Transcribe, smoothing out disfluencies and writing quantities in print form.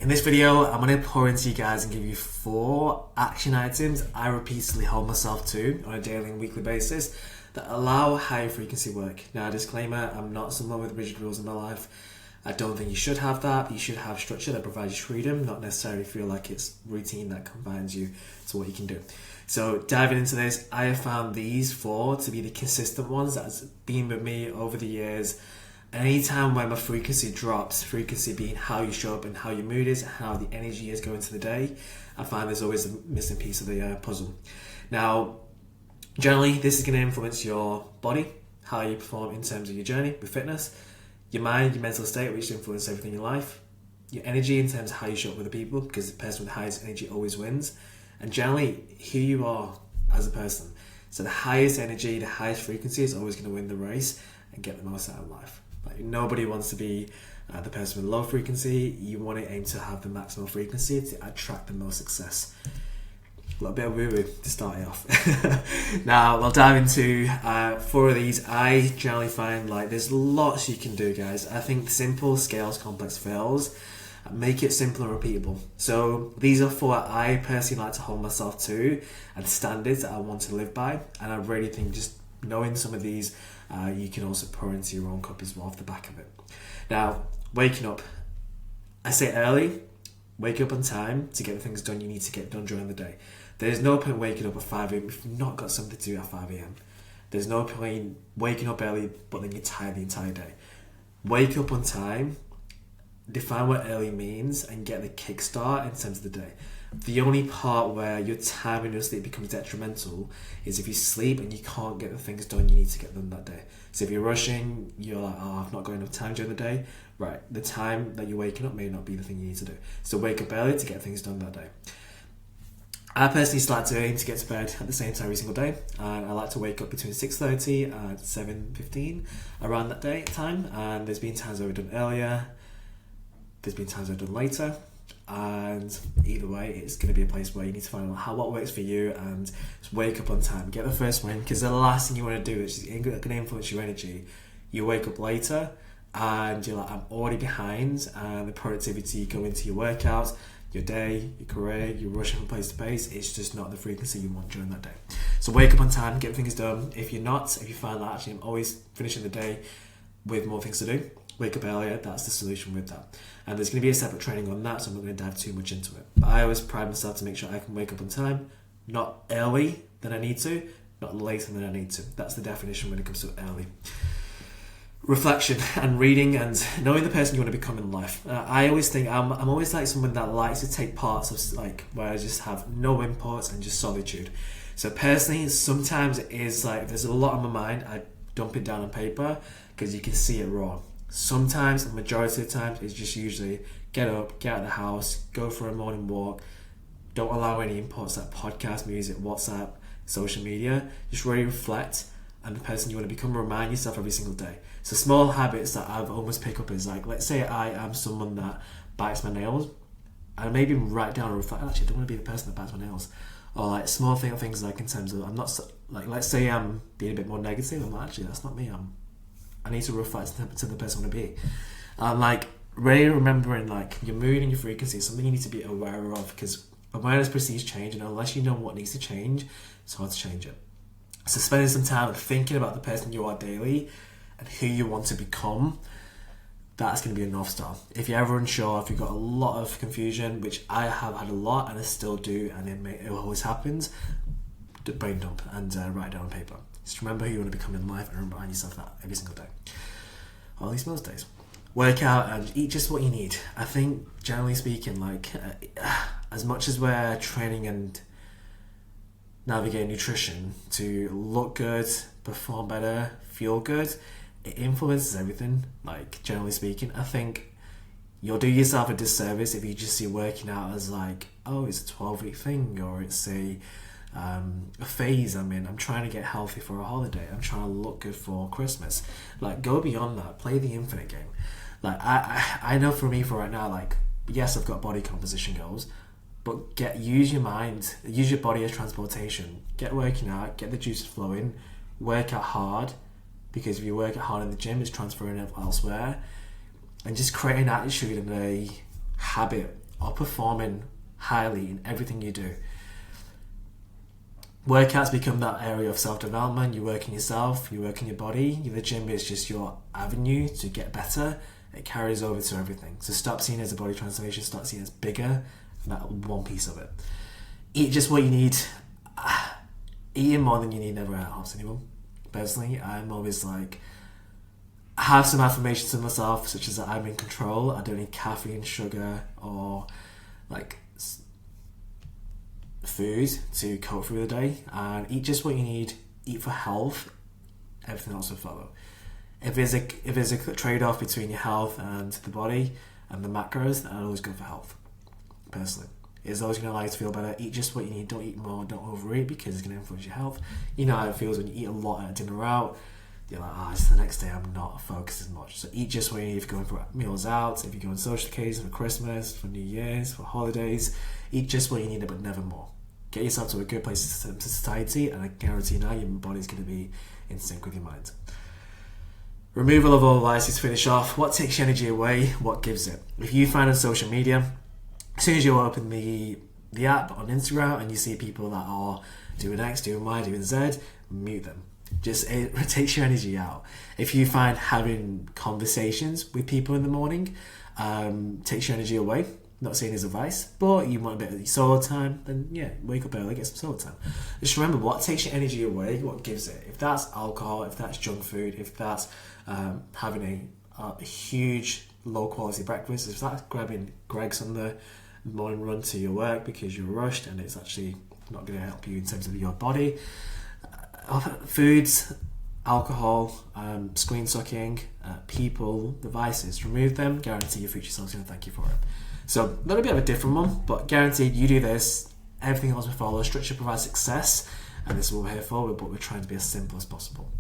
In this video, I'm going to pour into you guys and give you 4 action items I repeatedly hold myself to on a daily and weekly basis that allow high frequency work. Now, disclaimer, I'm not someone with rigid rules in my life. I don't think you should have that. You should have structure that provides you freedom, not necessarily feel like it's routine that confines you to what you can do. So diving into this, I have found these 4 to be the consistent ones that's been with me over the years. Anytime when my frequency drops, frequency being how you show up and how your mood is, how the energy is going to the day, I find there's always a missing piece of the puzzle. Now, generally, this is going to influence your body, how you perform in terms of your journey with fitness, your mind, your mental state, which influence everything in your life, your energy in terms of how you show up with the people, because the person with the highest energy always wins, and generally, who you are as a person. So the highest energy, the highest frequency is always going to win the race and get the most out of life. Like, nobody wants to be the person with low frequency. You want to aim to have the maximum frequency to attract the most success. A little bit of woo-woo to start it off. Now, we'll dive into 4 of these. I generally find like there's lots you can do, guys. I think simple scales complex fails. Make it simple and repeatable. So these are 4 I personally like to hold myself to and standards that I want to live by. And I really think just knowing some of these, you can also pour into your own cup as well off the back of it. Now, waking up. I say early, wake up on time to get the things done you need to get done during the day. There's no point waking up at 5 a.m. if you've not got something to do at 5 a.m. There's no point waking up early but then you're tired the entire day. Wake up on time, define what early means and get the kickstart in terms of the day. The only part where your time and your sleep becomes detrimental is if you sleep and you can't get the things done you need to get done that day. So if you're rushing, you're like, oh, I've not got enough time during the day. Right, the time that you're waking up may not be the thing you need to do. So wake up early to get things done that day. I personally start to aim to get to bed at the same time every single day. And I like to wake up between 6:30 and 7:15 around that day time. And there's been times where I've done earlier. There's been times I've done later. And either way, it's going to be a place where you need to find out what works for you and just wake up on time, get the first win, because the last thing you want to do is going to influence your energy. You wake up later and you're like, I'm already behind, and the productivity go into your workouts, your day, your career, you're rushing from place to place. It's just not the frequency you want during that day. So wake up on time, get things done. If you find that actually I'm always finishing the day with more things to do, wake up earlier, that's the solution with that. And there's going to be a separate training on that, so I'm not going to dive too much into it. But I always pride myself to make sure I can wake up on time, not early than I need to, not later than I need to. That's the definition when it comes to early. Reflection and reading and knowing the person you want to become in life. I always think I'm always like someone that likes to take parts of like where I just have no inputs and just solitude. So personally, sometimes it is like there's a lot on my mind, I dump it down on paper because you can see it raw. Sometimes, the majority of the times, it's just usually get up, get out of the house, go for a morning walk, don't allow any inputs like podcast, music, WhatsApp, social media. Just really reflect on the person you want to become, remind yourself every single day. So small habits that I've almost picked up is like, let's say I am someone that bites my nails, and maybe write down and reflect, actually I don't want to be the person that bites my nails. Or like small things like in terms of, I'm not, like let's say I'm being a bit more negative, I'm like, actually that's not me, I need to reflect to the person I want to be. Like, really remembering like your mood and your frequency is something you need to be aware of, because awareness precedes change, and unless you know what needs to change, it's hard to change it. So spending some time thinking about the person you are daily and who you want to become, that's going to be a North Star. If you're ever unsure, if you've got a lot of confusion, which I have had a lot and I still do, and it always happens, brain dump and write it down on paper. Just remember who you want to become in life and remind yourself that every single day. Or at least most days. Work out and eat just what you need. I think, generally speaking, like as much as we're training and navigating nutrition to look good, perform better, feel good, it influences everything. Like, generally speaking, I think you'll do yourself a disservice if you just see working out as like, oh, it's a 12-week thing, or it's a phase I'm in. I'm trying to get healthy for a holiday. I'm trying to look good for Christmas. Like, go beyond that. Play the infinite game. Like, I know for me, for right now, like, yes, I've got body composition goals, but use your mind, use your body as transportation. Get working out, get the juices flowing, work out hard, because if you work out hard in the gym, it's transferring it elsewhere, and just create an attitude and a habit or performing highly in everything you do. Workouts become that area of self-development. You work in yourself, you work in your body. The gym is just your avenue to get better. It carries over to everything. So stop seeing it as a body transformation, start seeing it as bigger than that one piece of it. Eat just what you need. Eating more than you need never helps anyone. Personally, I'm always like, I have some affirmations to myself, such as that I'm in control. I don't need caffeine, sugar, or like food to cope through the day. And eat just what you need. Eat for health. Everything else will follow. If there's a trade-off between your health and the body and the macros, then I'd always go for health. Personally, it's always going to allow you to feel better. Eat just what you need. Don't eat more. Don't overeat, because it's going to influence your health. You know how it feels when you eat a lot at a dinner out. You're like, it's the next day, I'm not focused as much. So eat just what you need if you're going for meals out, if you're going social occasions, for Christmas, for New Year's, for holidays. Eat just what you need, but never more. Get yourself to a good place to society, and I guarantee now your body's going to be in sync with your mind. Removal of all vices to finish off. What takes your energy away? What gives it? If you find on social media, as soon as you open the app on Instagram and you see people that are doing X, doing Y, doing Z, mute them. It takes your energy out. If you find having conversations with people in the morning takes your energy away, not saying it's advice, but you want a bit of solo time, then yeah, wake up early, get some solo time. Just remember, what takes your energy away, what gives it. If that's alcohol, if that's junk food, if that's having a huge low quality breakfast, if that's grabbing Greggs on the morning run to your work because you're rushed and it's actually not going to help you in terms of your body. Foods, alcohol, screen sucking, people, devices, remove them, guarantee your future self's going to thank you for it. So a little bit of a different one, but guaranteed you do this, everything else will follow. Structure provides success, and this is what we're here for, but we're trying to be as simple as possible.